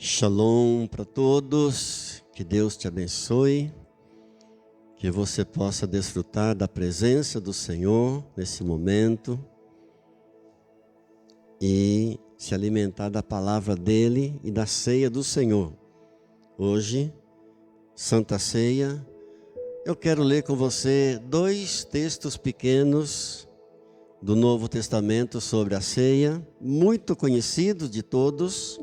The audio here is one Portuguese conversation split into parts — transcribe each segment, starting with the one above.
Shalom para todos, que Deus te abençoe, que você possa desfrutar da presença do Senhor nesse momento e se alimentar da palavra dele e da ceia do Senhor. Hoje, Santa Ceia, eu quero ler com você dois textos pequenos do Novo Testamento sobre a ceia, muito conhecidos de todos.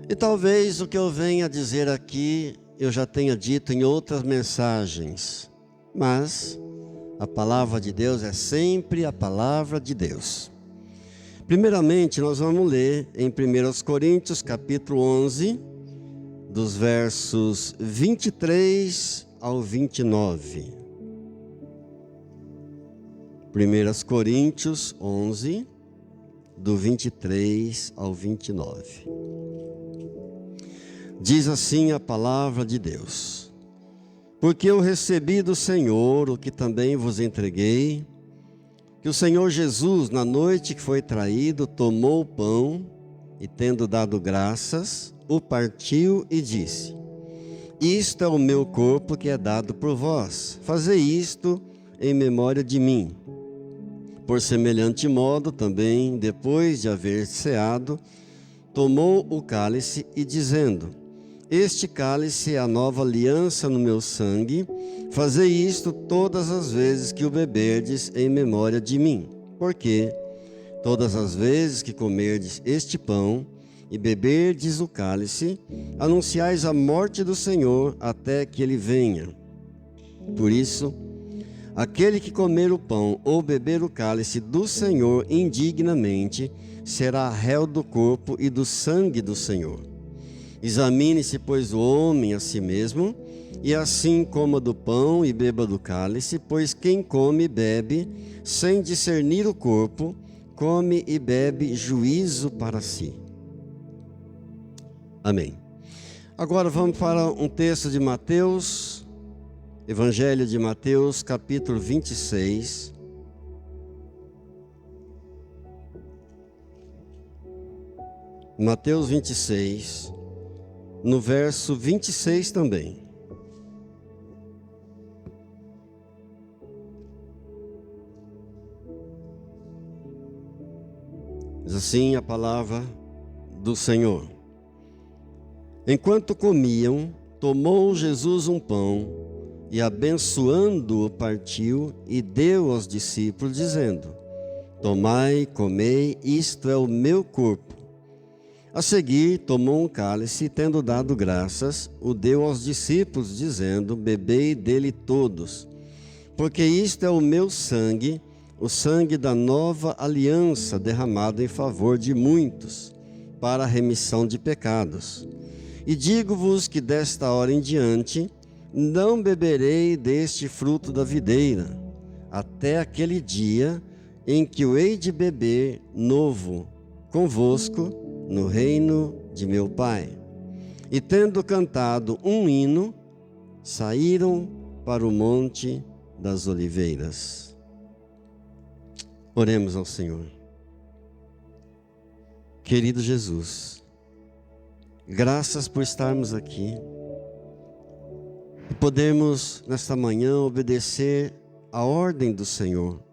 E talvez o que eu venha dizer aqui, eu já tenha dito em outras mensagens. Mas a palavra de Deus é sempre a palavra de Deus. Primeiramente, nós vamos ler em 1 Coríntios, capítulo 11, dos versos 23 ao 29. 1 Coríntios 11, do 23 ao 29. Diz assim a palavra de Deus: Porque eu recebi do Senhor o que também vos entreguei, que o Senhor Jesus, na noite que foi traído, tomou o pão e, tendo dado graças, o partiu e disse: Isto é o meu corpo que é dado por vós, fazei isto em memória de mim. Por semelhante modo também, depois de haver ceado, tomou o cálice e dizendo: Este cálice é a nova aliança no meu sangue, fazei isto todas as vezes que o beberdes em memória de mim. Porque todas as vezes que comerdes este pão e beberdes o cálice, anunciais a morte do Senhor até que ele venha. Por isso, aquele que comer o pão ou beber o cálice do Senhor indignamente, será réu do corpo e do sangue do Senhor. Examine-se, pois, o homem a si mesmo, e assim coma do pão e beba do cálice, pois quem come e bebe, sem discernir o corpo, come e bebe juízo para si. Amém. Agora vamos para um texto de Mateus, Evangelho de Mateus, capítulo 26. Mateus 26, no verso 26 também. Diz assim a palavra do Senhor: Enquanto comiam, tomou Jesus um pão e, abençoando-o, partiu e deu aos discípulos, dizendo: Tomai, comei, isto é o meu corpo. A seguir, tomou um cálice e, tendo dado graças, o deu aos discípulos, dizendo: Bebei dele todos, porque isto é o meu sangue, o sangue da nova aliança, derramado em favor de muitos, para a remissão de pecados. E digo-vos que desta hora em diante, não beberei deste fruto da videira, até aquele dia em que o hei de beber novo convosco no reino de meu Pai. E tendo cantado um hino, saíram para o monte das oliveiras. Oremos ao Senhor. Querido Jesus, graças por estarmos aqui e podermos nesta manhã obedecer a ordem do Senhor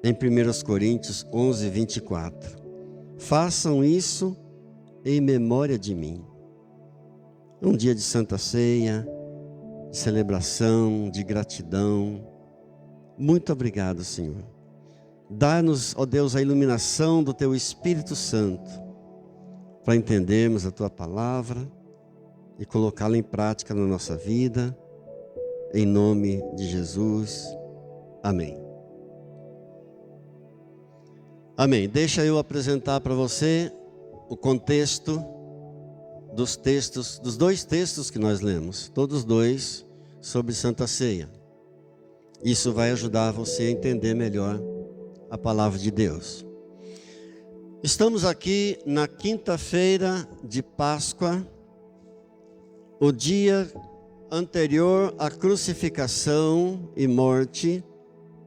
em 1 Coríntios 11, 24. Façam isso em memória de mim. É um dia de Santa Ceia, de celebração, de gratidão. Muito obrigado, Senhor. Dá-nos, ó Deus, a iluminação do Teu Espírito Santo, para entendermos a Tua palavra e colocá-la em prática na nossa vida, em nome de Jesus. Amém. Amém. Deixa eu apresentar para você o contexto dos dois textos que nós lemos, todos dois sobre Santa Ceia. Isso vai ajudar você a entender melhor a palavra de Deus. Estamos aqui na quinta-feira de Páscoa, o dia anterior à crucificação e morte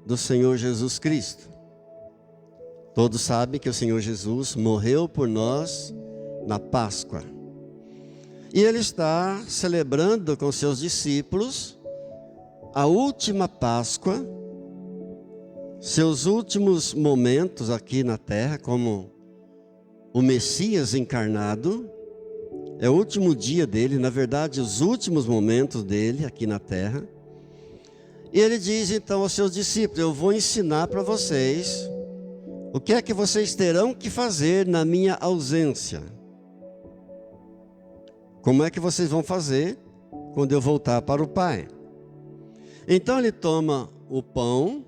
do Senhor Jesus Cristo. Todos sabem que o Senhor Jesus morreu por nós na Páscoa. E ele está celebrando com seus discípulos a última Páscoa, seus últimos momentos aqui na terra, como o Messias encarnado. É o último dia dele, na verdade, os últimos momentos dele aqui na terra. E ele diz então aos seus discípulos: eu vou ensinar para vocês o que é que vocês terão que fazer na minha ausência. Como é que vocês vão fazer quando eu voltar para o Pai? Então ele toma o pão,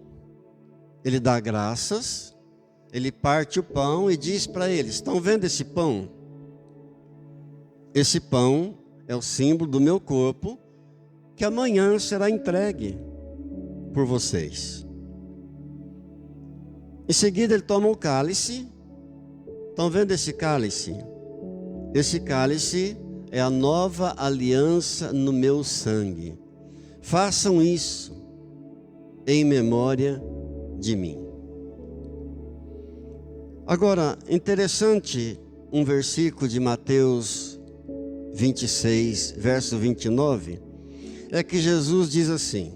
ele dá graças, ele parte o pão e diz para eles: estão vendo esse pão? Esse pão é o símbolo do meu corpo, que amanhã será entregue por vocês. Em seguida ele toma o cálice. Estão vendo esse cálice? Esse cálice é a nova aliança no meu sangue. Façam isso em memória de mim. Agora, interessante um versículo de Mateus 26, verso 29, é que Jesus diz assim: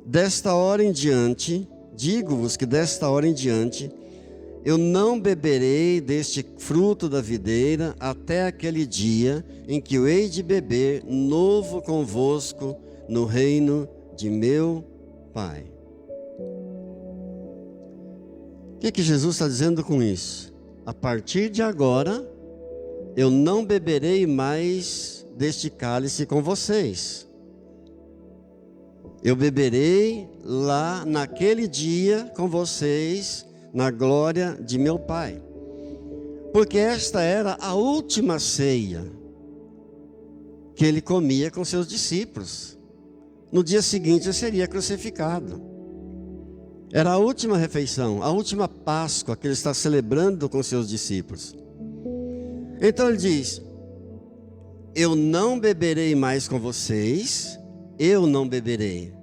desta hora em diante, digo-vos que desta hora em diante, eu não beberei deste fruto da videira até aquele dia em que eu hei de beber novo convosco no reino de meu Pai. O que Jesus está dizendo com isso? A partir de agora, eu não beberei mais deste cálice com vocês. Eu beberei lá naquele dia com vocês, na glória de meu Pai. Porque esta era a última ceia que ele comia com seus discípulos. No dia seguinte ele seria crucificado. Era a última refeição, a última Páscoa que ele está celebrando com seus discípulos. Então ele diz: eu não beberei mais com vocês, eu não beberei.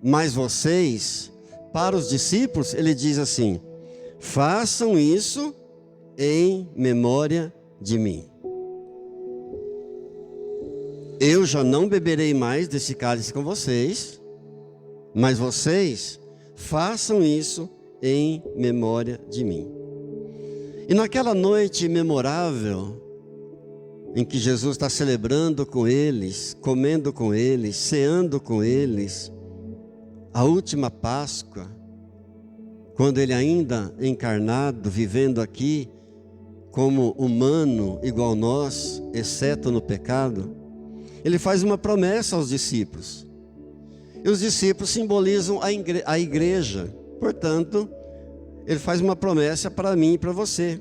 Mas vocês, para os discípulos, ele diz assim: façam isso em memória de mim. Eu já não beberei mais desse cálice com vocês, mas vocês façam isso em memória de mim. E naquela noite memorável, em que Jesus está celebrando com eles, comendo com eles, ceando com eles, a última Páscoa, quando ele ainda encarnado, vivendo aqui, como humano igual nós, exceto no pecado, ele faz uma promessa aos discípulos. E os discípulos simbolizam a igreja. Portanto, ele faz uma promessa para mim e para você.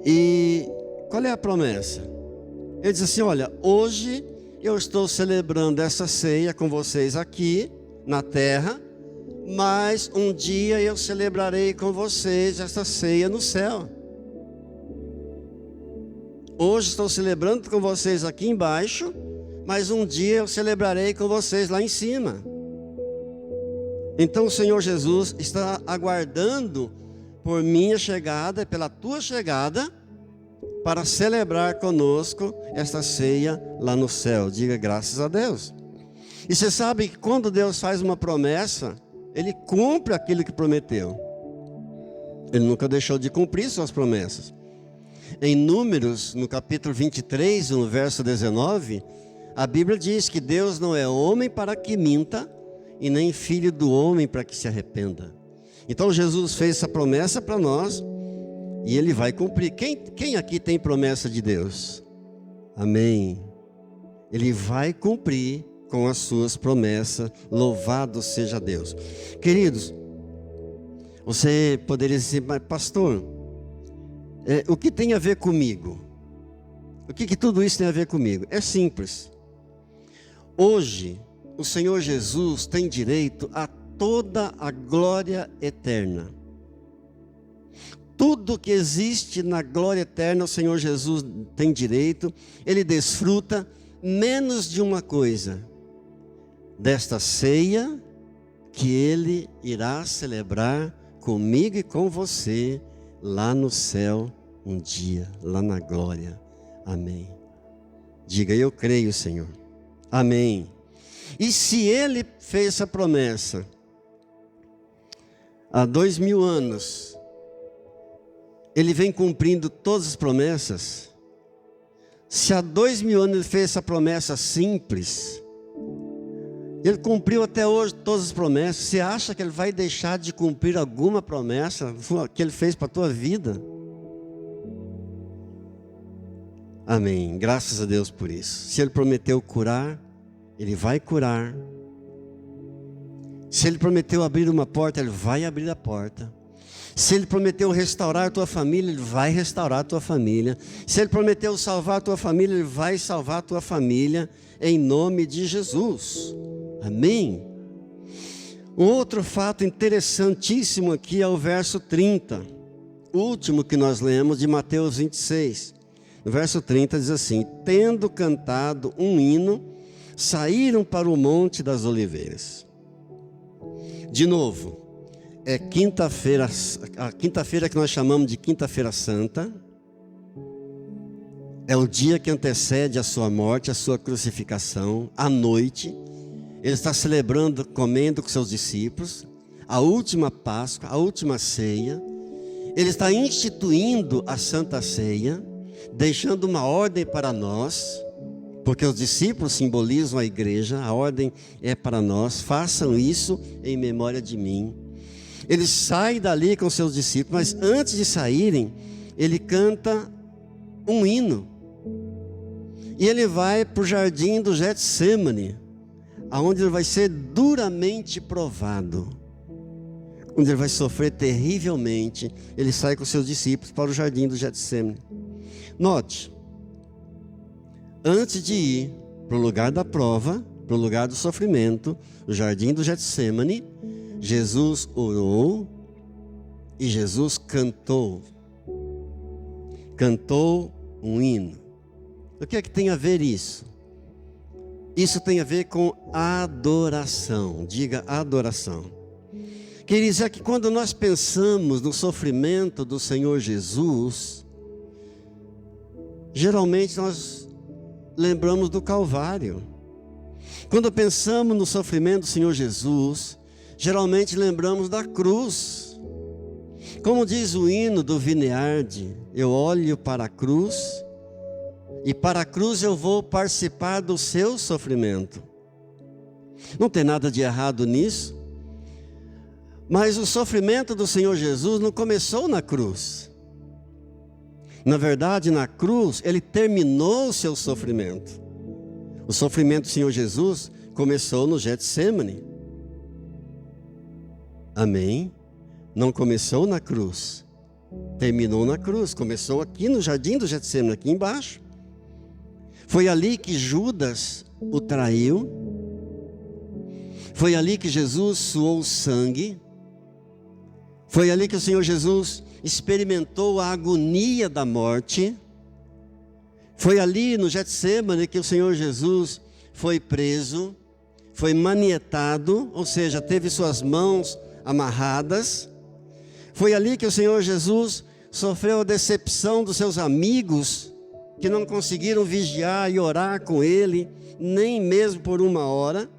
E qual é a promessa? Ele diz assim: olha, hoje eu estou celebrando essa ceia com vocês aqui na terra, mas um dia eu celebrarei com vocês essa ceia no céu. Hoje estou celebrando com vocês aqui embaixo, mas um dia eu celebrarei com vocês lá em cima. Então o Senhor Jesus está aguardando por minha chegada, pela tua chegada, para celebrar conosco esta ceia lá no céu. Diga graças a Deus. E você sabe que quando Deus faz uma promessa, Ele cumpre aquilo que prometeu. Ele nunca deixou de cumprir suas promessas. Em Números, no capítulo 23, no verso 19, a Bíblia diz que Deus não é homem para que minta, e nem filho do homem para que se arrependa. Então Jesus fez essa promessa para nós, e Ele vai cumprir. Quem aqui tem promessa de Deus? Amém. Ele vai cumprir com as suas promessas. Louvado seja Deus. Queridos, você poderia dizer: mas pastor, o que tem a ver comigo? O que tudo isso tem a ver comigo? É simples. Hoje, o Senhor Jesus tem direito a toda a glória eterna. Tudo que existe na glória eterna, o Senhor Jesus tem direito. Ele desfruta menos de uma coisa: desta ceia que Ele irá celebrar comigo e com você lá no céu um dia lá na glória. Amém. Diga, eu creio, Senhor. Amém. E se Ele fez essa promessa há 2000 anos, Ele vem cumprindo todas as promessas. Se há 2000 anos Ele fez essa promessa simples, Ele cumpriu até hoje todas as promessas. Você acha que Ele vai deixar de cumprir alguma promessa que Ele fez para a tua vida? Amém. Graças a Deus por isso. Se Ele prometeu curar, Ele vai curar. Se Ele prometeu abrir uma porta, Ele vai abrir a porta. Se Ele prometeu restaurar a tua família, Ele vai restaurar a tua família. Se Ele prometeu salvar a tua família, Ele vai salvar a tua família, em nome de Jesus. Amém. Um outro fato interessantíssimo aqui é o verso 30, o último que nós lemos de Mateus 26. No verso 30 diz assim: tendo cantado um hino, saíram para o Monte das Oliveiras. De novo, é quinta-feira, a quinta-feira que nós chamamos de Quinta-feira Santa. É o dia que antecede a sua morte, a sua crucificação. À noite, Ele está celebrando, comendo com seus discípulos, a última Páscoa, a última ceia. Ele está instituindo a Santa Ceia, deixando uma ordem para nós, porque os discípulos simbolizam a igreja, a ordem é para nós: façam isso em memória de mim. Ele sai dali com seus discípulos, mas antes de saírem, ele canta um hino. E ele vai para o jardim do Getsêmani, aonde ele vai ser duramente provado, onde ele vai sofrer terrivelmente. Ele sai com seus discípulos para o jardim do Getsêmani. Note, antes de ir para o lugar da prova, para o lugar do sofrimento, o jardim do Getsêmani, Jesus orou e Jesus cantou um hino. O que é que tem a ver isso? Isso tem a ver com adoração. Diga adoração. Quer dizer que quando nós pensamos no sofrimento do Senhor Jesus, geralmente nós lembramos do Calvário. Quando pensamos no sofrimento do Senhor Jesus, geralmente lembramos da cruz. Como diz o hino do Vineyard: eu olho para a cruz, e para a cruz eu vou participar do seu sofrimento. Não tem nada de errado nisso, mas o sofrimento do Senhor Jesus não começou na cruz. Na verdade, na cruz, Ele terminou o seu sofrimento. O sofrimento do Senhor Jesus começou no Getsêmani. Amém? Não começou na cruz, terminou na cruz. Começou aqui no jardim do Getsêmani, aqui embaixo. Foi ali que Judas o traiu. Foi ali que Jesus suou sangue. Foi ali que o Senhor Jesus experimentou a agonia da morte. Foi ali no Getsêmani que o Senhor Jesus foi preso, foi manietado, ou seja, teve suas mãos amarradas. Foi ali que o Senhor Jesus sofreu a decepção dos seus amigos, que não conseguiram vigiar e orar com Ele, nem mesmo por uma hora.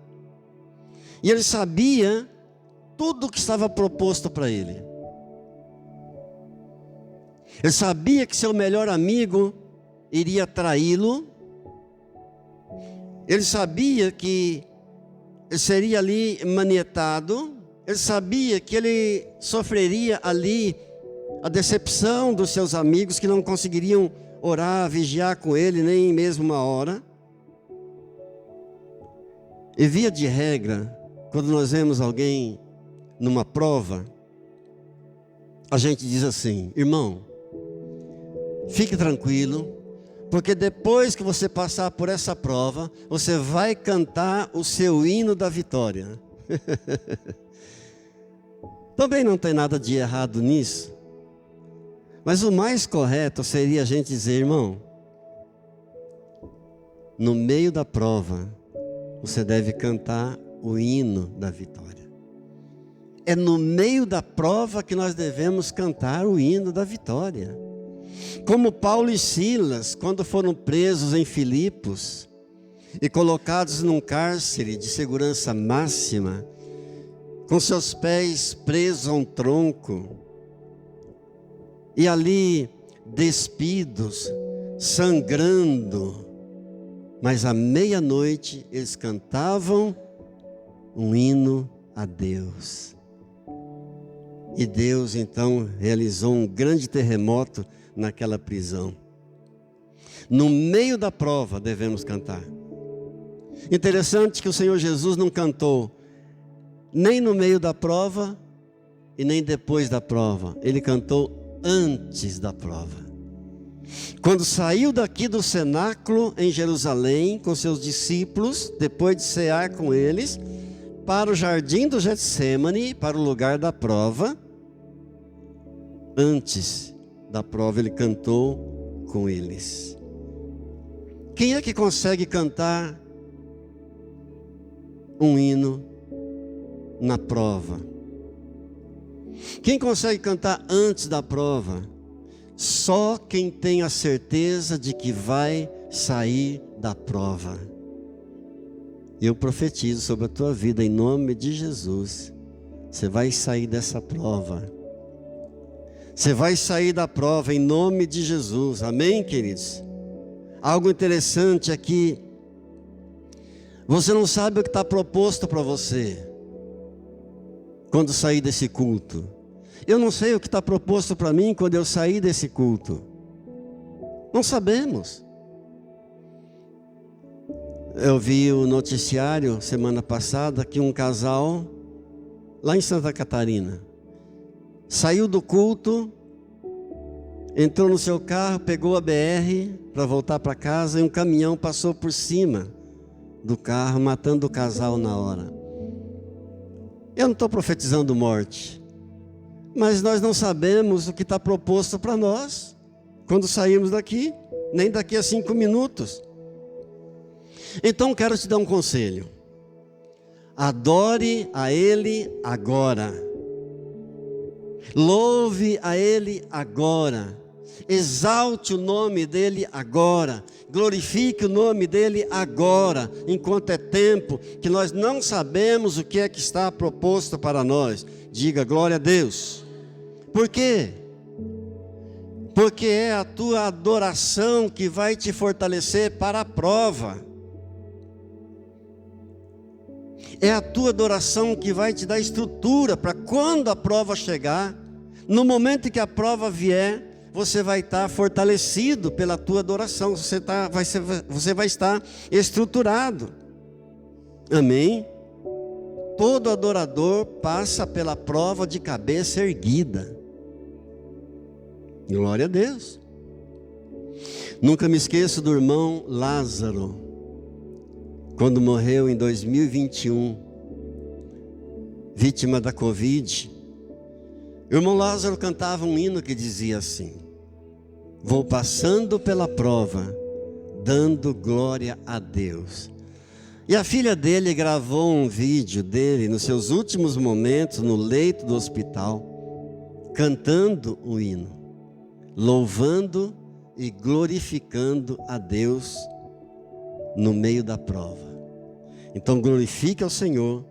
E Ele sabia tudo o que estava proposto para Ele. Ele sabia que seu melhor amigo iria traí-lo. Ele sabia que ele seria ali manietado. Ele sabia que ele sofreria ali a decepção dos seus amigos, que não conseguiriam orar, vigiar com ele, nem mesmo uma hora. E via de regra, quando nós vemos alguém numa prova, a gente diz assim: irmão, fique tranquilo, porque depois que você passar por essa prova, você vai cantar o seu hino da vitória. Também não tem nada de errado nisso, mas o mais correto seria a gente dizer: irmão, no meio da prova, você deve cantar o hino da vitória. É no meio da prova que nós devemos cantar o hino da vitória. Como Paulo e Silas, quando foram presos em Filipos e colocados num cárcere de segurança máxima, com seus pés presos a um tronco, e ali despidos, sangrando, mas à meia-noite eles cantavam um hino a Deus. E Deus então realizou um grande terremoto naquela prisão. No meio da prova devemos cantar. Interessante que o Senhor Jesus não cantou nem no meio da prova e nem depois da prova. Ele cantou antes da prova. Quando saiu daqui do cenáculo em Jerusalém com seus discípulos, depois de cear com eles, para o jardim do Getsêmani, para o lugar da prova, antes da prova ele cantou com eles. Quem é que consegue cantar um hino na prova? Quem consegue cantar antes da prova? Só quem tem a certeza de que vai sair da prova. Eu profetizo sobre a tua vida em nome de Jesus. Você vai sair dessa prova. Você vai sair da prova em nome de Jesus. Amém, queridos? Algo interessante é que você não sabe o que está proposto para você quando sair desse culto. Eu não sei o que está proposto para mim quando eu sair desse culto. Não sabemos. Eu vi o noticiário semana passada que um casal lá em Santa Catarina saiu do culto, entrou no seu carro, pegou a BR para voltar para casa e um caminhão passou por cima do carro, matando o casal na hora. Eu não estou profetizando morte, mas nós não sabemos o que está proposto para nós quando saímos daqui, nem daqui a 5 minutos. Então quero te dar um conselho: adore a Ele agora, louve a Ele agora, exalte o nome dEle agora, glorifique o nome dEle agora, enquanto é tempo que nós não sabemos o que é que está proposto para nós. Diga glória a Deus. Por quê? Porque é a tua adoração que vai te fortalecer para a prova. É a tua adoração que vai te dar estrutura para quando a prova chegar, no momento em que a prova vier, você vai estar fortalecido pela tua adoração, você vai estar estruturado. Amém? Todo adorador passa pela prova de cabeça erguida. Glória a Deus. Nunca me esqueço do irmão Lázaro, quando morreu em 2021, vítima da Covid. O irmão Lázaro cantava um hino que dizia assim: vou passando pela prova, dando glória a Deus. E a filha dele gravou um vídeo dele nos seus últimos momentos no leito do hospital, cantando o hino, louvando e glorificando a Deus no meio da prova. Então glorifique ao Senhor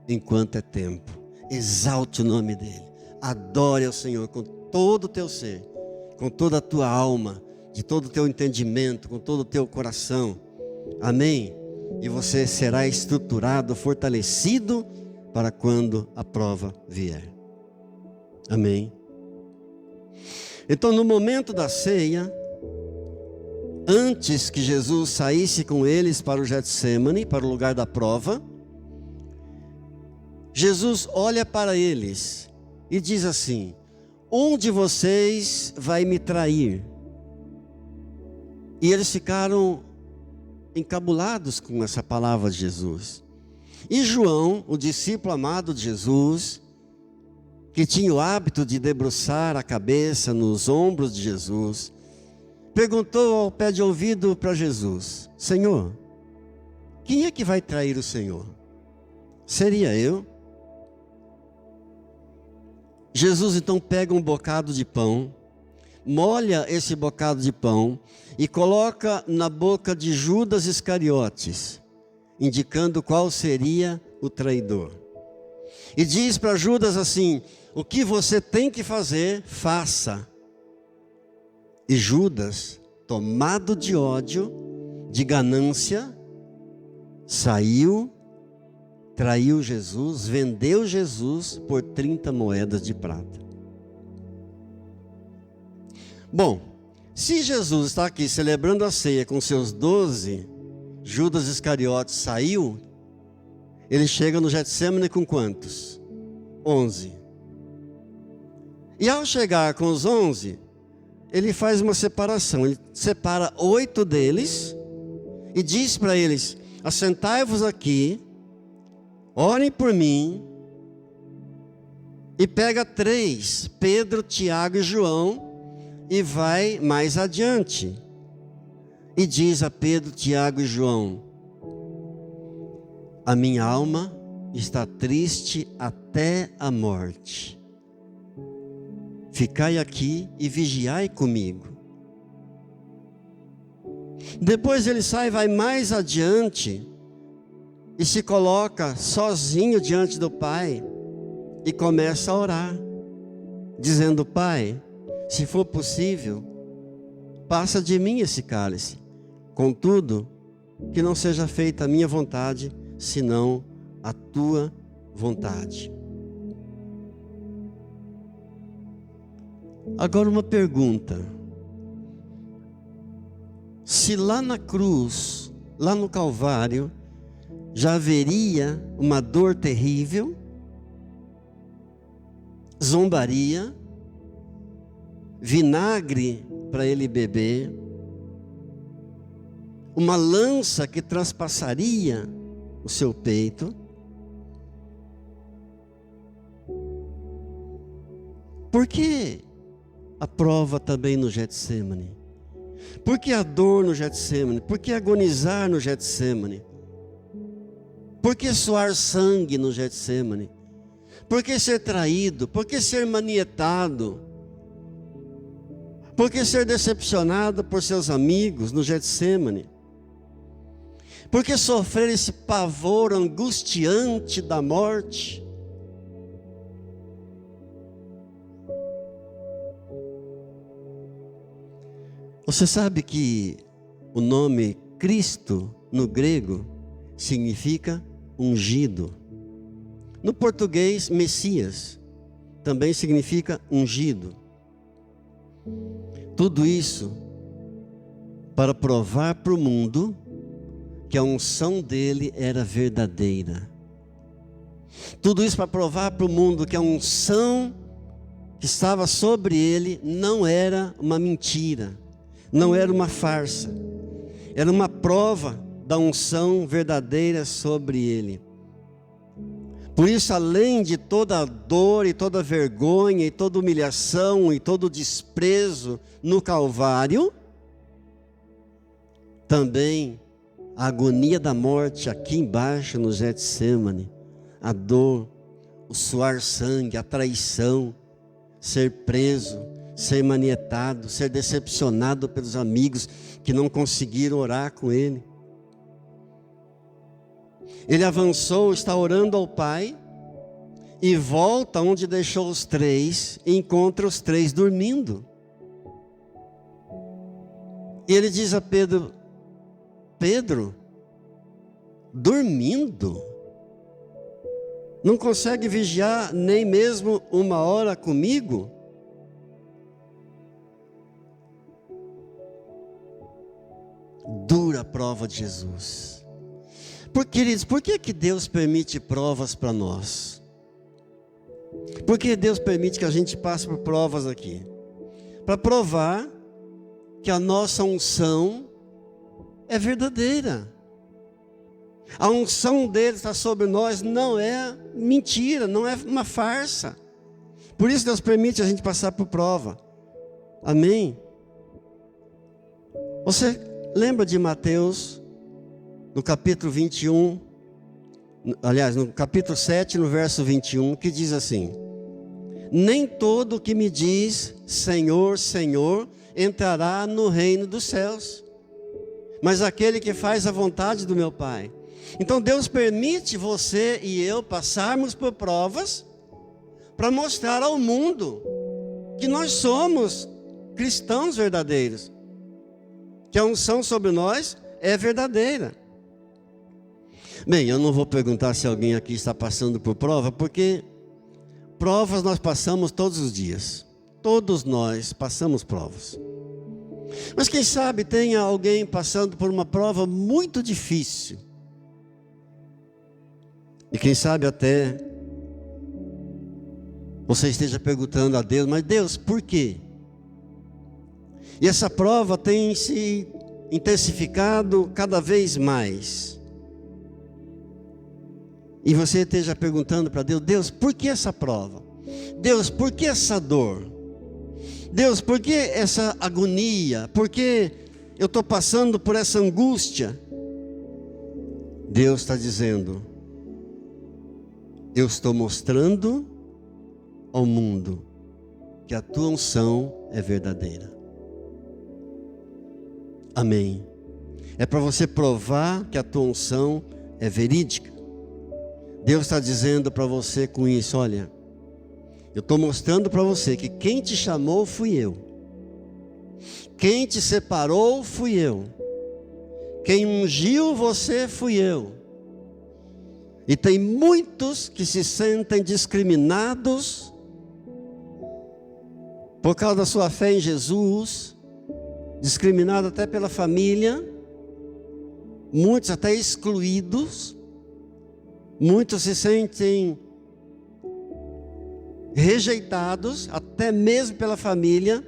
enquanto é tempo, exalte o nome dEle, adore ao Senhor com todo o teu ser, com toda a tua alma, de todo o teu entendimento, com todo o teu coração. Amém? E você será estruturado, fortalecido para quando a prova vier. Amém? Então, no momento da ceia, antes que Jesus saísse com eles para o Getsêmani, para o lugar da prova, Jesus olha para eles e diz assim: um de vocês vai me trair. E eles ficaram encabulados com essa palavra de Jesus. E João, o discípulo amado de Jesus, que tinha o hábito de debruçar a cabeça nos ombros de Jesus, perguntou ao pé de ouvido para Jesus: Senhor, quem é que vai trair o Senhor? Seria eu? Jesus então pega um bocado de pão, molha esse bocado de pão e coloca na boca de Judas Iscariotes, indicando qual seria o traidor. E diz para Judas assim: o que você tem que fazer, faça. E Judas, tomado de ódio, de ganância, saiu, traiu Jesus, vendeu Jesus por 30 moedas de prata. Bom, se Jesus está aqui celebrando a ceia com seus 12, Judas Iscariotes saiu, ele chega no Getsêmani com quantos? 11. E ao chegar com os 11, ele faz uma separação. Ele separa 8 deles e diz para eles: assentai-vos aqui, orem por mim. E pega 3, Pedro, Tiago e João, e vai mais adiante. E diz a Pedro, Tiago e João: a minha alma está triste até a morte. Ficai aqui e vigiai comigo. Depois ele sai e vai mais adiante e se coloca sozinho diante do Pai e começa a orar, dizendo: Pai, se for possível, passa de mim esse cálice. Contudo, que não seja feita a minha vontade, senão a tua vontade. Agora uma pergunta: se lá na cruz, lá no Calvário, já haveria uma dor terrível, zombaria, vinagre para ele beber, uma lança que transpassaria o seu peito, por que a prova também no Getsêmani? Por que a dor no Getsêmani? Por que agonizar no Getsêmani? Por que suar sangue no Getsêmani? Por que ser traído? Por que ser manietado? Por que ser decepcionado por seus amigos no Getsêmani? Por que sofrer esse pavor angustiante da morte? Você sabe que o nome Cristo no grego significa ungido. No português, Messias também significa ungido. Tudo isso para provar para o mundo que a unção dele era verdadeira. Tudo isso para provar para o mundo que a unção que estava sobre ele não era uma mentira, não era uma farsa, era uma prova da unção verdadeira sobre ele. Por isso, além de toda a dor e toda a vergonha e toda a humilhação e todo o desprezo no Calvário, também a agonia da morte aqui embaixo no Getsêmani, a dor, o suar sangue, a traição, ser preso, ser manietado, ser decepcionado pelos amigos que não conseguiram orar com ele. Ele avançou, está orando ao Pai e volta onde deixou os 3 e encontra os 3 dormindo. E ele diz a Pedro: Pedro, dormindo? Não consegue vigiar nem mesmo 1 hora comigo? Dura prova de Jesus. Queridos, por que Deus permite provas para nós? Por que Deus permite que a gente passe por provas aqui? Para provar que a nossa unção é verdadeira. A unção dele está sobre nós, não é mentira, não é uma farsa. Por isso Deus permite a gente passar por prova. Amém? Você lembra de Mateus, no capítulo 21, aliás, no capítulo 7, no verso 21, que diz assim: nem todo que me diz Senhor, Senhor, entrará no reino dos céus, mas aquele que faz a vontade do meu Pai. Então Deus permite você e eu passarmos por provas para mostrar ao mundo que nós somos cristãos verdadeiros, que a unção sobre nós é verdadeira. Bem, eu não vou perguntar se alguém aqui está passando por prova, porque provas nós passamos todos os dias. Todos nós passamos provas. Mas quem sabe tenha alguém passando por uma prova muito difícil. E quem sabe até você esteja perguntando a Deus, mas Deus, por quê? E essa prova tem se intensificado cada vez mais. E você esteja perguntando para Deus, Deus, por que essa prova? Deus, por que essa dor? Deus, por que essa agonia? Por que eu estou passando por essa angústia? Deus está dizendo, eu estou mostrando ao mundo que a tua unção é verdadeira. Amém. É para você provar que a tua unção é verídica. Deus está dizendo para você com isso, olha, eu estou mostrando para você que quem te chamou fui eu. Quem te separou fui eu. Quem ungiu você fui eu. E tem muitos que se sentem discriminados por causa da sua fé em Jesus, discriminado até pela família, muitos até excluídos, muitos se sentem rejeitados, até mesmo pela família,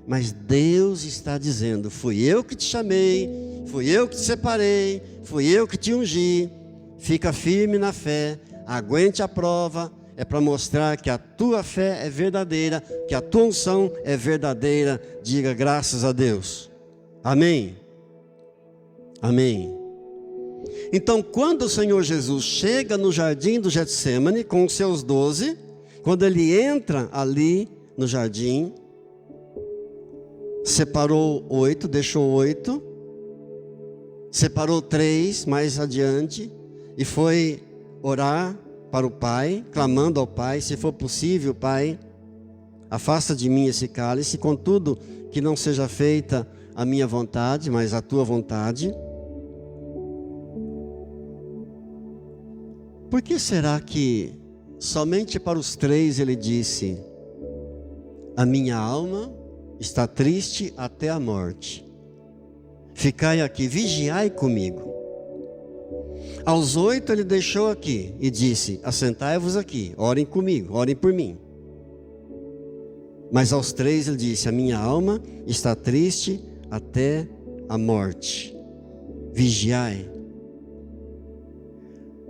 mas Deus está dizendo, fui eu que te chamei, fui eu que te separei, fui eu que te ungi, fica firme na fé, aguente a prova, é para mostrar que a tua fé é verdadeira, que a tua unção é verdadeira, diga graças a Deus, amém, amém. Então quando o Senhor Jesus chega no jardim do Getsêmani com os seus 12, quando ele entra ali no jardim, separou 8, deixou 8, separou 3 mais adiante e foi orar para o Pai, clamando ao Pai, se for possível, Pai, afasta de mim esse cálice, contudo, que não seja feita a minha vontade, mas a tua vontade. Por que será que somente para os 3 ele disse, a minha alma está triste até a morte, ficai aqui, vigiai comigo. Aos 8 ele deixou aqui e disse, assentai-vos aqui, orem comigo, orem por mim. Mas aos 3 ele disse, a minha alma está triste até a morte, vigiai.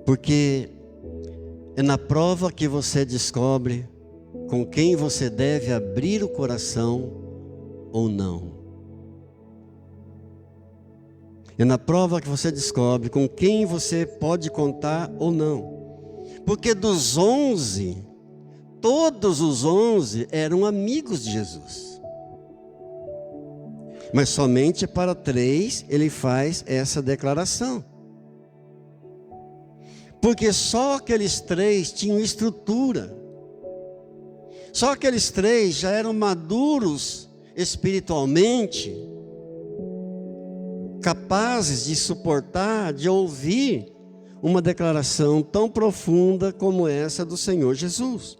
Porque é na prova que você descobre com quem você deve abrir o coração ou não. É na prova que você descobre com quem você pode contar ou não. Porque dos 11, todos os 11 eram amigos de Jesus. Mas somente para 3 ele faz essa declaração. Porque só aqueles 3 tinham estrutura. Só aqueles 3 já eram maduros espiritualmente, capazes de suportar, de ouvir uma declaração tão profunda como essa do Senhor Jesus.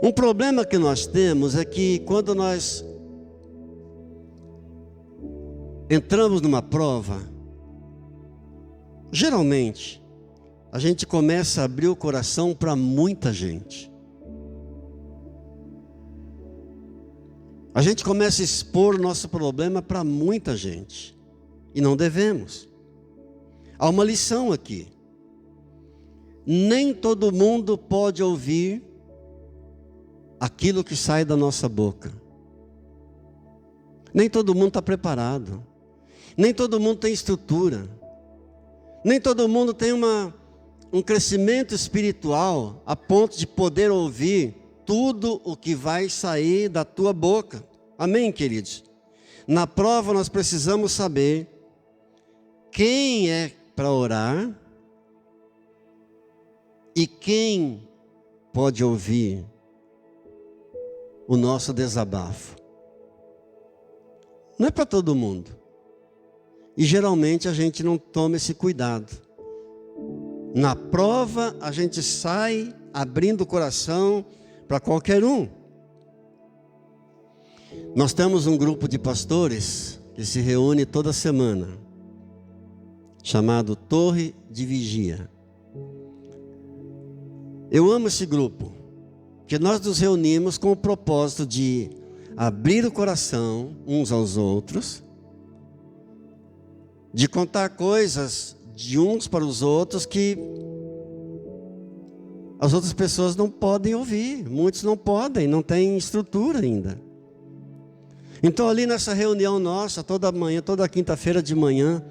Um problema que nós temos é que quando nós entramos numa prova, geralmente a gente começa a abrir o coração para muita gente. A gente começa a expor o nosso problema para muita gente. E não devemos. Há uma lição aqui. Nem todo mundo pode ouvir aquilo que sai da nossa boca. Nem todo mundo está preparado. Nem todo mundo tem estrutura. Nem todo mundo tem um crescimento espiritual a ponto de poder ouvir tudo o que vai sair da tua boca. Amém, queridos? Na prova nós precisamos saber quem é para orar e quem pode ouvir o nosso desabafo. Não é para todo mundo. E geralmente a gente não toma esse cuidado. Na prova a gente sai abrindo o coração para qualquer um. Nós temos um grupo de pastores que se reúne toda semana, chamado Torre de Vigia. Eu amo esse grupo, porque nós nos reunimos com o propósito de abrir o coração uns aos outros, de contar coisas de uns para os outros que as outras pessoas não podem ouvir. Muitos não podem, não têm estrutura ainda. Então ali nessa reunião nossa, toda manhã, toda quinta-feira de manhã,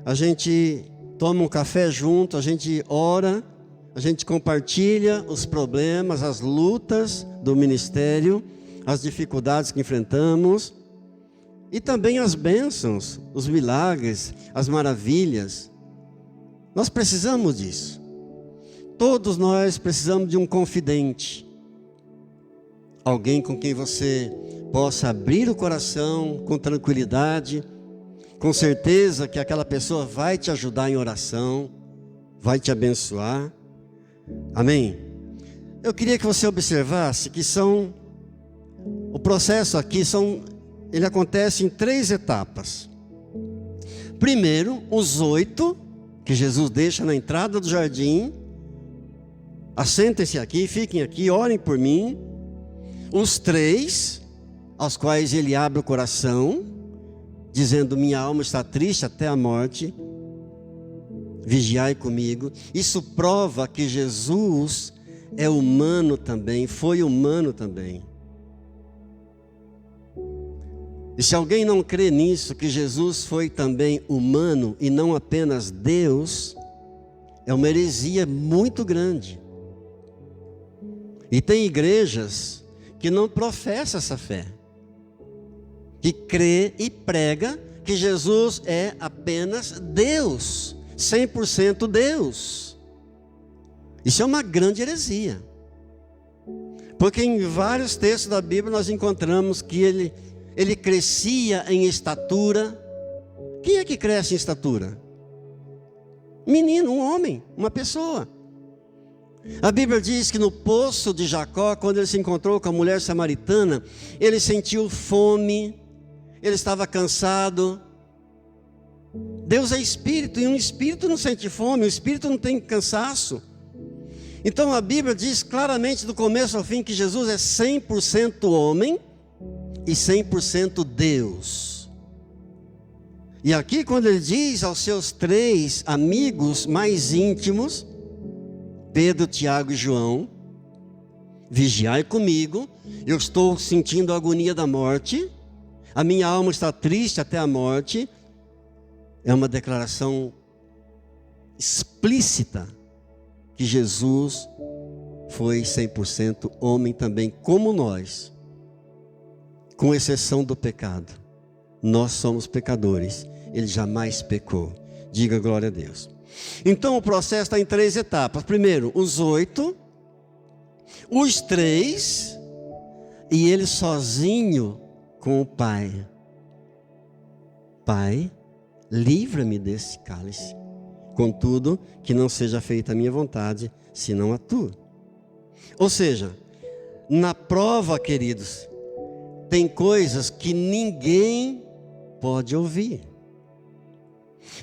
a gente toma um café junto, a gente ora, a gente compartilha os problemas, as lutas do ministério, as dificuldades que enfrentamos e também as bênçãos, os milagres, as maravilhas. Nós precisamos disso. Todos nós precisamos de um confidente, alguém com quem você possa abrir o coração com tranquilidade, com certeza que aquela pessoa vai te ajudar em oração, vai te abençoar. Amém? Eu queria que você observasse que o processo aqui ele acontece em 3 etapas. Primeiro, os 8 que Jesus deixa na entrada do jardim. Assentem-se aqui, fiquem aqui, orem por mim. Os 3 aos quais ele abre o coração, dizendo: minha alma está triste até a morte, vigiai comigo. Isso prova que Jesus é humano também, foi humano também. E se alguém não crê nisso, que Jesus foi também humano e não apenas Deus, é uma heresia muito grande. E tem igrejas que não professam essa fé, que crê e prega que Jesus é apenas Deus, 100% Deus. Isso é uma grande heresia, porque em vários textos da Bíblia nós encontramos que ele crescia em estatura. Quem é que cresce em estatura? Menino, um homem, uma pessoa. A Bíblia diz que no poço de Jacó, quando ele se encontrou com a mulher samaritana, ele sentiu fome, ele estava cansado. Deus é espírito, e um espírito não sente fome, um espírito não tem cansaço. Então a Bíblia diz claramente do começo ao fim que Jesus é 100% homem e 100% Deus. E aqui quando ele diz aos seus 3 amigos mais íntimos, Pedro, Tiago e João: vigiai comigo, eu estou sentindo a agonia da morte, a minha alma está triste até a morte. É uma declaração explícita que Jesus foi 100% homem também, como nós, com exceção do pecado. Nós somos pecadores, ele jamais pecou. Diga glória a Deus. Então o processo está em 3 etapas. Primeiro, os 8, os 3, e ele sozinho com o Pai. Pai, livra-me desse cálice, contudo, que não seja feita a minha vontade, senão a tua. Ou seja, na prova, queridos, tem coisas que ninguém pode ouvir.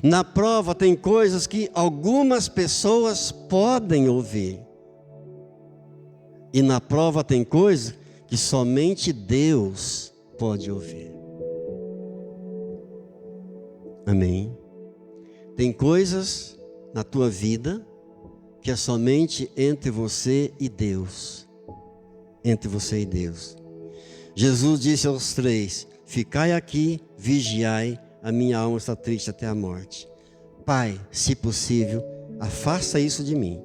Na prova tem coisas que algumas pessoas podem ouvir. E na prova tem coisas que somente Deus pode ouvir. Amém? Tem coisas na tua vida que é somente entre você e Deus. Entre você e Deus. Jesus disse aos 3: ficai aqui, vigiai, a minha alma está triste até a morte. Pai, se possível, afasta isso de mim.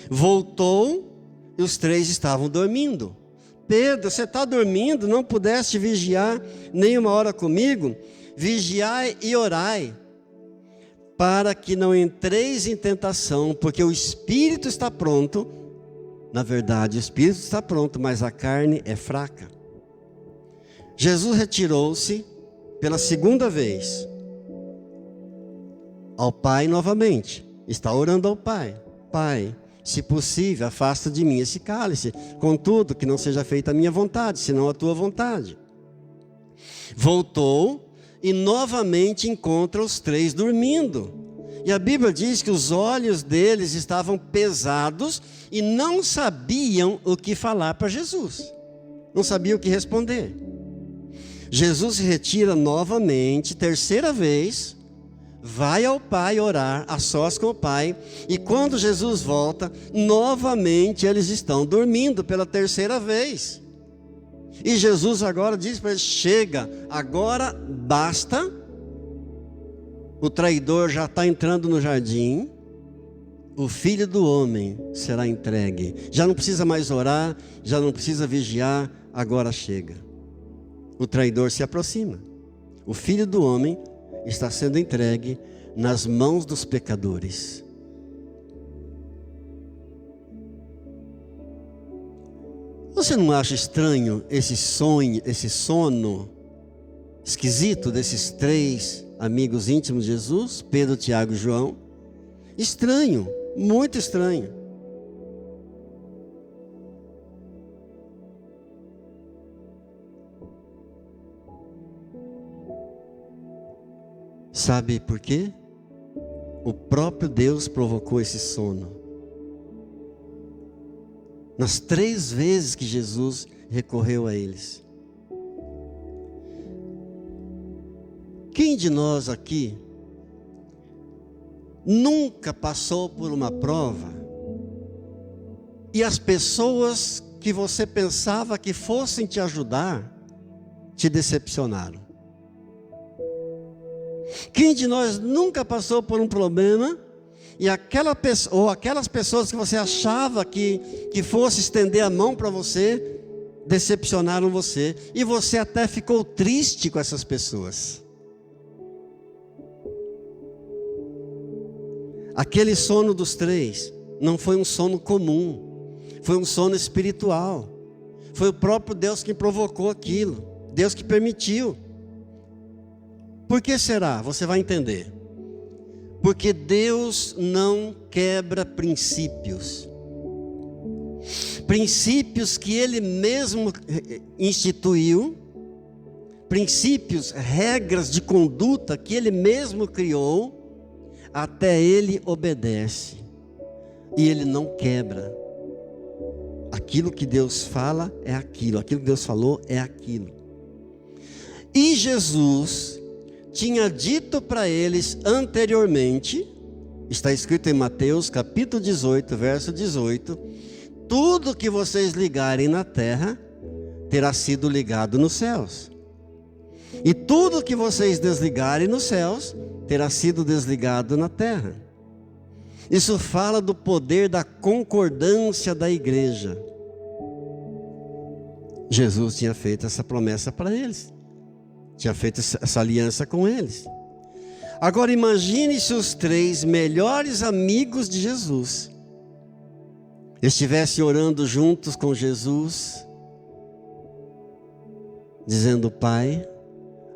Voltou e os 3 estavam dormindo. Pedro, você está dormindo? Não pudeste vigiar nem uma hora comigo? Vigiai e orai, para que não entreis em tentação, porque o espírito está pronto. Na verdade, o espírito está pronto, mas a carne é fraca. Jesus retirou-se pela segunda vez ao Pai novamente. Está orando ao Pai: Pai, se possível, afasta de mim esse cálice, contudo, que não seja feita a minha vontade, senão a tua vontade. Voltou e novamente encontra os 3 dormindo. E a Bíblia diz que os olhos deles estavam pesados e não sabiam o que falar para Jesus. Não sabiam o que responder. Jesus se retira novamente, terceira vez, vai ao Pai orar, a sós com o Pai, e quando Jesus volta, novamente eles estão dormindo pela terceira vez. E Jesus agora diz para eles: chega, agora basta, o traidor já está entrando no jardim, o Filho do Homem será entregue, já não precisa mais orar, já não precisa vigiar, agora chega. O traidor se aproxima, o Filho do Homem está sendo entregue nas mãos dos pecadores. Você não acha estranho esse sonho, esse sono esquisito desses 3 amigos íntimos de Jesus, Pedro, Tiago e João? Estranho, muito estranho. Sabe por quê? O próprio Deus provocou esse sono. Nas 3 vezes que Jesus recorreu a eles. Quem de nós aqui nunca passou por uma prova e as pessoas que você pensava que fossem te ajudar te decepcionaram? Quem de nós nunca passou por um problema e aquela pessoa, ou aquelas pessoas que você achava que fosse estender a mão para você, decepcionaram você, e você até ficou triste com essas pessoas? Aquele sono dos 3 não foi um sono comum, foi um sono espiritual. Foi o próprio Deus que provocou aquilo, Deus que permitiu. Por que será? Você vai entender. Porque Deus não quebra princípios. Princípios que Ele mesmo instituiu, princípios, regras de conduta que Ele mesmo criou, até Ele obedece. E Ele não quebra. Aquilo que Deus fala é aquilo, aquilo que Deus falou é aquilo. E Jesus tinha dito para eles anteriormente, está escrito em Mateus capítulo 18, verso 18: tudo que vocês ligarem na terra terá sido ligado nos céus, e tudo que vocês desligarem nos céus terá sido desligado na terra. Isso fala do poder da concordância da igreja. Jesus tinha feito essa promessa para eles, tinha feito essa aliança com eles. Agora imagine se os 3 melhores amigos de Jesus estivessem orando juntos com Jesus, dizendo: Pai,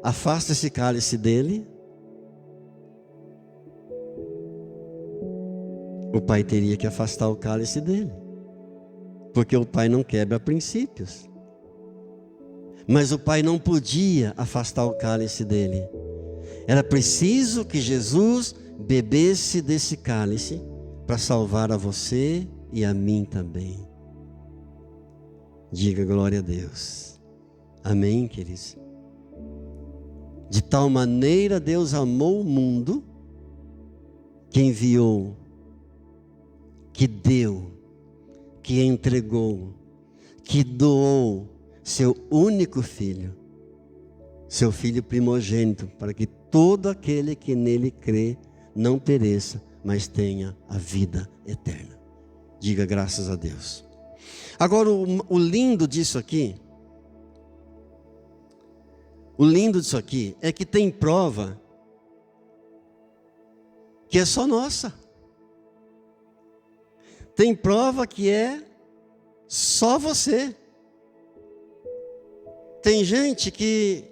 afasta esse cálice dele. O Pai teria que afastar o cálice dele, porque o Pai não quebra princípios. Mas o Pai não podia afastar o cálice dele. Era preciso que Jesus bebesse desse cálice para salvar a você e a mim também. Diga glória a Deus. Amém, queridos? De tal maneira Deus amou o mundo, que enviou, que deu, que entregou, que doou seu único filho, seu filho primogênito, para que todo aquele que nele crê não pereça, mas tenha a vida eterna. Diga graças a Deus. Agora, o lindo disso aqui, é que tem prova que é só nossa. Tem prova que é só você. Tem gente que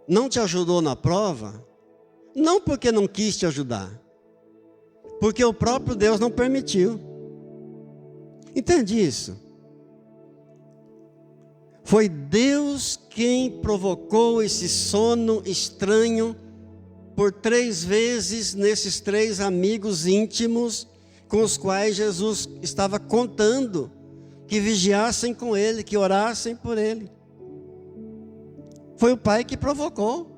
não te ajudou na prova, não porque não quis te ajudar, porque o próprio Deus não permitiu. Entende isso? Foi Deus quem provocou esse sono estranho por 3 vezes nesses 3 amigos íntimos com os quais Jesus estava contando que vigiassem com ele, que orassem por ele. Foi o Pai que provocou.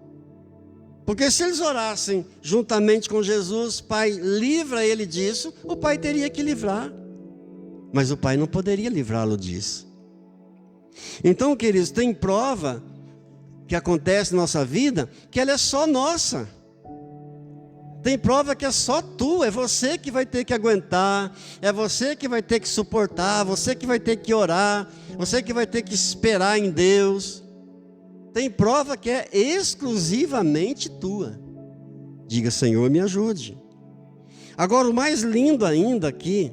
Porque se eles orassem juntamente com Jesus, Pai, livra ele disso, o Pai teria que livrar. Mas o Pai não poderia livrá-lo disso. Então, queridos, tem prova que acontece na nossa vida que ela é só nossa. Tem prova que é só tua, é você que vai ter que aguentar, é você que vai ter que suportar, você que vai ter que orar, você que vai ter que esperar em Deus. Tem prova que é exclusivamente tua. Diga, Senhor, me ajude. Agora, o mais lindo ainda aqui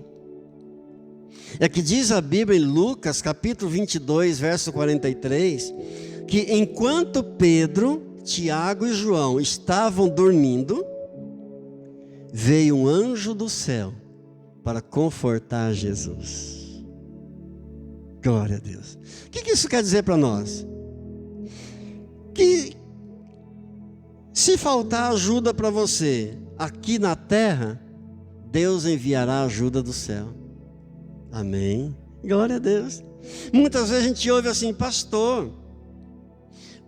é que diz a Bíblia em Lucas, capítulo 22, verso 43, que enquanto Pedro, Tiago e João estavam dormindo, veio um anjo do céu para confortar Jesus. Glória a Deus. O que isso quer dizer para nós? Que se faltar ajuda para você aqui na terra, Deus enviará ajuda do céu. Amém. Glória a Deus. Muitas vezes a gente ouve assim, pastor,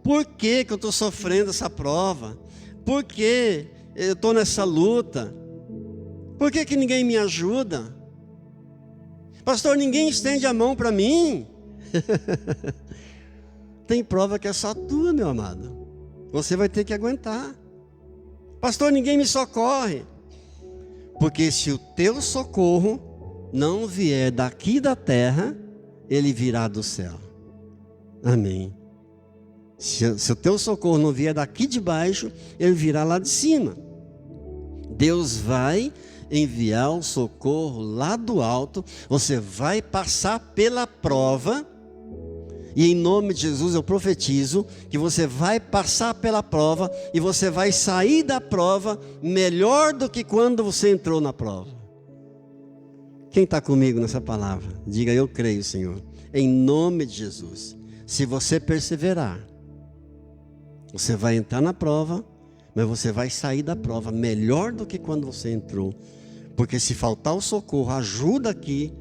por que eu estou sofrendo essa prova? Por que eu estou nessa luta? Por que ninguém me ajuda? Pastor, ninguém estende a mão para mim. Tem prova que é só tua, meu amado. Você vai ter que aguentar. Pastor, ninguém me socorre. Porque se o teu socorro não vier daqui da terra, ele virá do céu. Amém. Se o teu socorro não vier daqui de baixo, ele virá lá de cima. Deus vai enviar o socorro lá do alto. Você vai passar pela prova. E em nome de Jesus eu profetizo que você vai passar pela prova e você vai sair da prova melhor do que quando você entrou na prova. Quem está comigo nessa palavra? Diga, eu creio, Senhor. Em nome de Jesus. Se você perseverar, você vai entrar na prova, mas você vai sair da prova melhor do que quando você entrou. Porque se faltar o socorro, ajuda aqui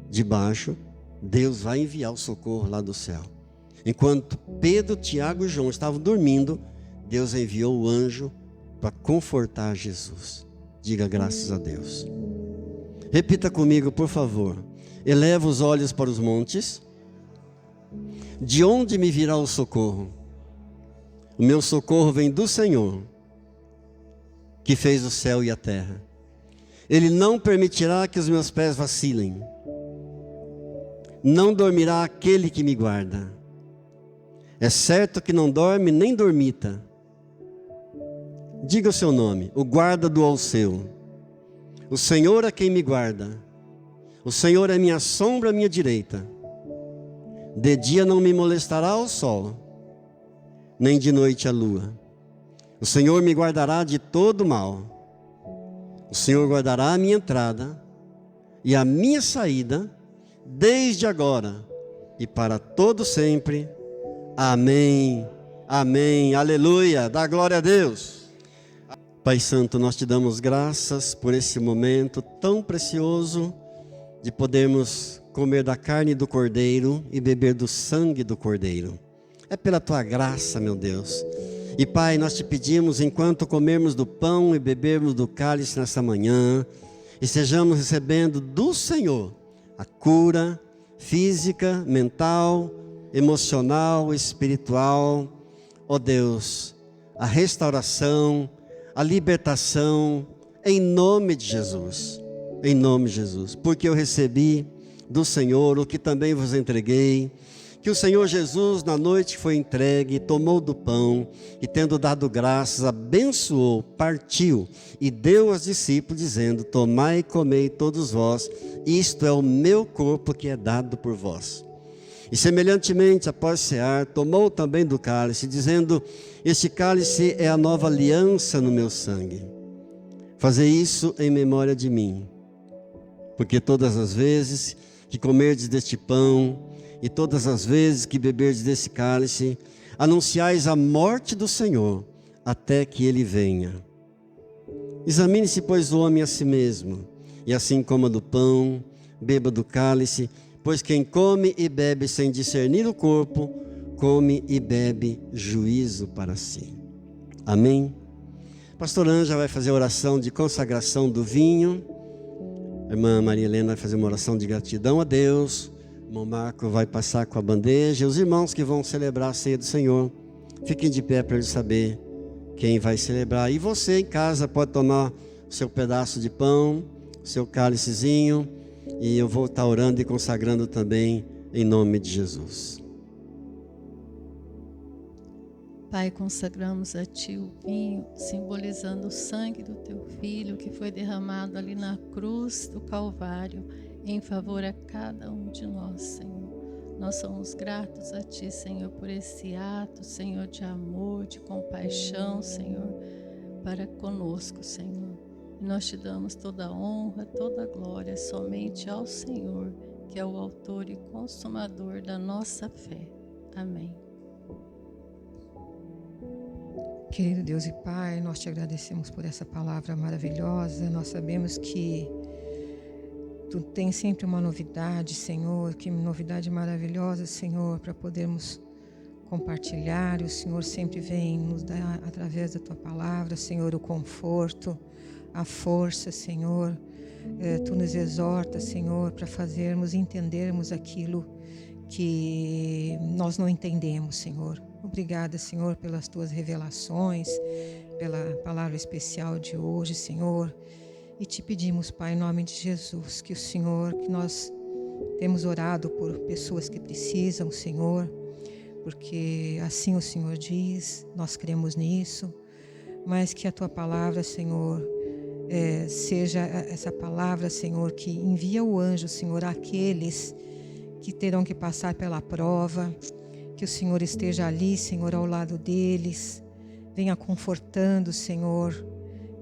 de baixo, Deus vai enviar o socorro lá do céu. Enquanto Pedro, Tiago e João estavam dormindo, Deus enviou o anjo para confortar Jesus. Diga graças a Deus. Repita comigo, por favor. Eleva os olhos para os montes. De onde me virá o socorro? O meu socorro vem do Senhor, que fez o céu e a terra. Ele não permitirá que os meus pés vacilem. Não dormirá aquele que me guarda. É certo que não dorme nem dormita. Diga o seu nome, o guarda do Alceu. O Senhor é quem me guarda. O Senhor é minha sombra à minha direita. De dia não me molestará o sol, nem de noite a lua. O Senhor me guardará de todo mal. O Senhor guardará a minha entrada e a minha saída, desde agora e para todo sempre. Amém, amém, aleluia, dá glória a Deus. Pai Santo, nós te damos graças por esse momento tão precioso de podermos comer da carne do Cordeiro e beber do sangue do Cordeiro. É pela tua graça, meu Deus. E Pai, nós te pedimos, enquanto comermos do pão e bebermos do cálice nessa manhã, estejamos recebendo do Senhor a cura física, mental, emocional, espiritual, ó Deus, a restauração, a libertação, em nome de Jesus, porque eu recebi do Senhor, o que também vos entreguei, que o Senhor Jesus, na noite que foi entregue, tomou do pão e, tendo dado graças, abençoou, partiu e deu aos discípulos, dizendo: tomai e comei todos vós, isto é o meu corpo que é dado por vós. E semelhantemente, após cear, tomou também do cálice, dizendo: este cálice é a nova aliança no meu sangue. Fazei isso em memória de mim, porque todas as vezes que comerdes deste pão e todas as vezes que beberdes desse cálice, anunciais a morte do Senhor até que ele venha. Examine-se, pois, o homem a si mesmo, e assim coma do pão, beba do cálice, pois quem come e bebe sem discernir o corpo, come e bebe juízo para si. Amém? Pastor Ângela vai fazer a oração de consagração do vinho. A irmã Maria Helena vai fazer uma oração de gratidão a Deus. O irmão Marco vai passar com a bandeja. E os irmãos que vão celebrar a ceia do Senhor, fiquem de pé para eles saber quem vai celebrar. E você em casa pode tomar o seu pedaço de pão, o seu cálicezinho. E eu vou estar orando e consagrando também em nome de Jesus. Pai, consagramos a Ti o vinho, simbolizando o sangue do Teu Filho que foi derramado ali na cruz do Calvário, em favor a cada um de nós, Senhor. Nós somos gratos a Ti, Senhor, por esse ato, Senhor, de amor, de compaixão, Senhor, para conosco, Senhor. E nós Te damos toda a honra, toda a glória, somente ao Senhor, que é o autor e consumador da nossa fé. Amém. Querido Deus e Pai, nós Te agradecemos por essa palavra maravilhosa. Nós sabemos que Tu tens sempre uma novidade, Senhor, que novidade maravilhosa, Senhor, para podermos compartilhar. E o Senhor sempre vem nos dar, através da Tua palavra, Senhor, o conforto, a força, Senhor. Tu nos exorta, Senhor, para fazermos e entendermos aquilo que nós não entendemos, Senhor. Obrigada, Senhor, pelas Tuas revelações, pela palavra especial de hoje, Senhor. E Te pedimos, Pai, em nome de Jesus, que o Senhor, que nós temos orado por pessoas que precisam, Senhor, porque assim o Senhor diz, nós cremos nisso, mas que a Tua palavra, Senhor, seja essa palavra, Senhor, que envia o anjo, Senhor, àqueles que terão que passar pela prova, que o Senhor esteja ali, Senhor, ao lado deles, venha confortando, Senhor,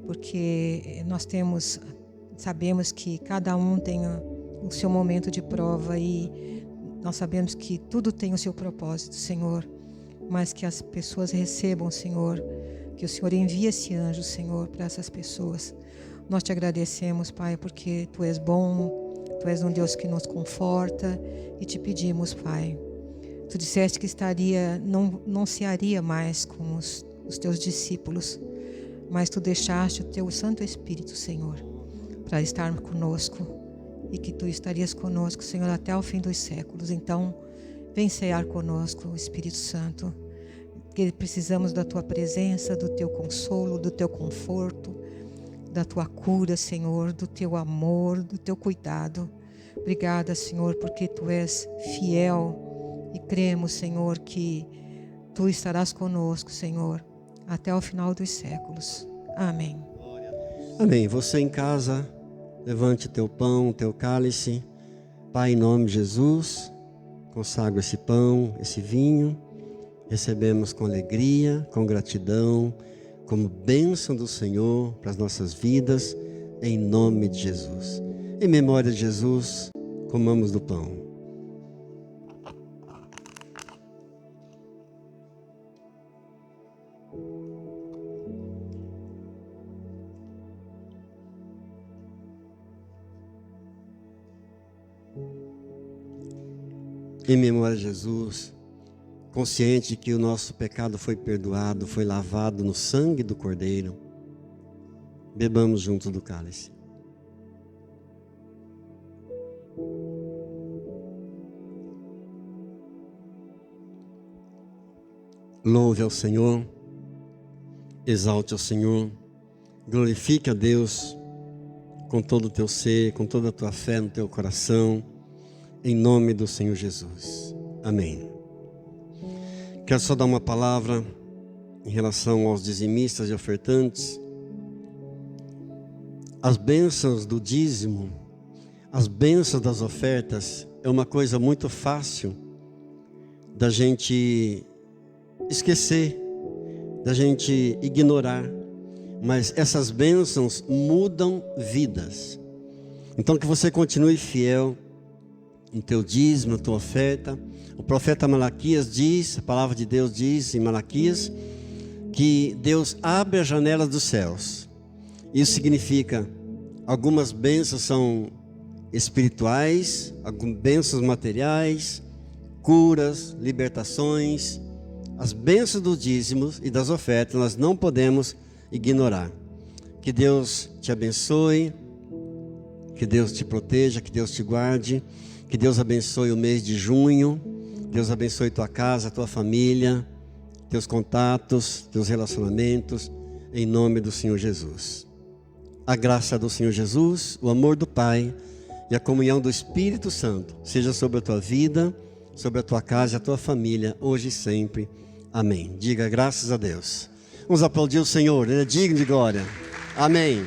porque nós sabemos que cada um tem o seu momento de prova e nós sabemos que tudo tem o seu propósito, Senhor, mas que as pessoas recebam, Senhor, que o Senhor envie esse anjo, Senhor, para essas pessoas. Nós Te agradecemos, Pai, porque Tu és bom, Tu és um Deus que nos conforta e Te pedimos, Pai. Tu disseste que não cearia mais com os Teus discípulos, mas Tu deixaste o Teu Santo Espírito, Senhor, para estar conosco e que Tu estarias conosco, Senhor, até o fim dos séculos. Então, vem cear conosco, Espírito Santo, que precisamos da Tua presença, do Teu consolo, do Teu conforto, da Tua cura, Senhor, do Teu amor, do Teu cuidado. Obrigada, Senhor, porque Tu és fiel e cremos, Senhor, que Tu estarás conosco, Senhor, até o final dos séculos. Amém. Amém. Você em casa, levante teu pão, teu cálice. Pai, em nome de Jesus, consagro esse pão, esse vinho. Recebemos com alegria, com gratidão, como bênção do Senhor para as nossas vidas, em nome de Jesus. Em memória de Jesus, comamos do pão. Em memória de Jesus, consciente de que o nosso pecado foi perdoado, foi lavado no sangue do Cordeiro, bebamos junto do cálice. Louve ao Senhor, exalte ao Senhor, glorifique a Deus com todo o teu ser, com toda a tua fé no teu coração. em nome do Senhor Jesus. Amém. Quero só dar uma palavra em relação aos dizimistas e ofertantes. As bênçãos do dízimo, as bênçãos das ofertas, é uma coisa muito fácil da gente esquecer, da gente ignorar. Mas essas bênçãos mudam vidas. Então que você continue fiel no teu dízimo, na tua oferta. O profeta Malaquias diz, a palavra de Deus diz em Malaquias, que Deus abre as janelas dos céus. Isso significa, algumas bênçãos são espirituais, algumas bênçãos materiais, curas, libertações. As bênçãos dos dízimos e das ofertas nós não podemos ignorar. Que Deus te abençoe, que Deus te proteja, que Deus te guarde, que Deus abençoe o mês de junho, Deus abençoe tua casa, tua família, teus contatos, teus relacionamentos, em nome do Senhor Jesus. A graça do Senhor Jesus, o amor do Pai e a comunhão do Espírito Santo seja sobre a tua vida, sobre a tua casa e a tua família, hoje e sempre. Amém. Diga graças a Deus. Vamos aplaudir o Senhor, Ele é digno de glória. Amém.